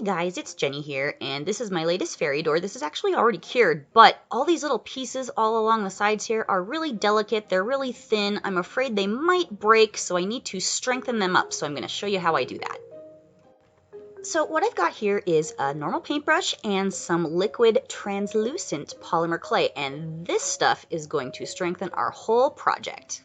Hey guys, it's Jenny here, and this is my latest fairy door. This is actually already cured, but all these little pieces all along the sides here are really delicate. They're really thin. I'm afraid they might break, so I need to strengthen them up. So I'm going to show you how I do that. So what I've got here is a normal paintbrush and some liquid translucent polymer clay, and this stuff is going to strengthen our whole project.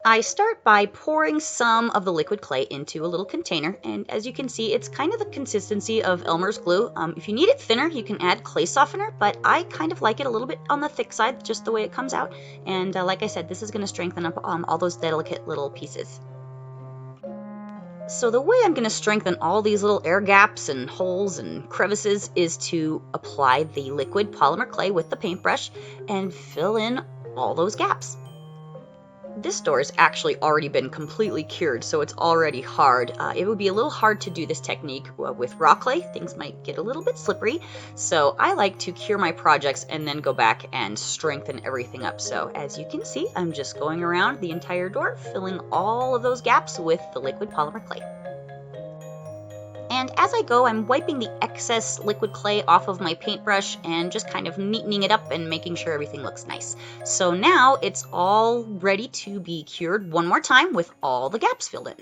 I start by pouring some of the liquid clay into a little container, and as you can see, it's kind of the consistency of Elmer's glue. If you need it thinner, you can add clay softener, but I kind of like it a little bit on the thick side, just the way it comes out. And like I said, this is going to strengthen up all those delicate little pieces. So the way I'm going to strengthen all these little air gaps and holes and crevices is to apply the liquid polymer clay with the paintbrush and fill in all those gaps. This door has actually already been completely cured, so it's already hard. It would be a little hard to do this technique with raw clay. Things might get a little bit slippery, so I like to cure my projects and then go back and strengthen everything up. So as you can see, I'm just going around the entire door, filling all of those gaps with the liquid polymer clay. And as I go, I'm wiping the excess liquid clay off of my paintbrush and just kind of neatening it up and making sure everything looks nice. So now it's all ready to be cured one more time with all the gaps filled in.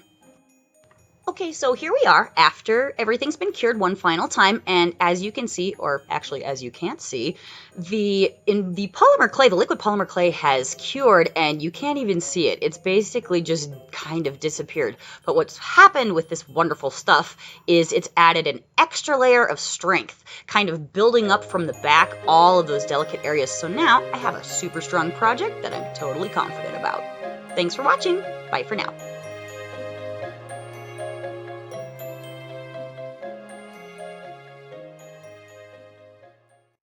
Okay, so here we are after everything's been cured one final time, and as you can see, or actually as you can't see, the polymer clay, the liquid polymer clay has cured and you can't even see it. It's basically just kind of disappeared. But what's happened with this wonderful stuff is it's added an extra layer of strength, kind of building up from the back all of those delicate areas. So now I have a super strong project that I'm totally confident about. Thanks for watching. Bye for now.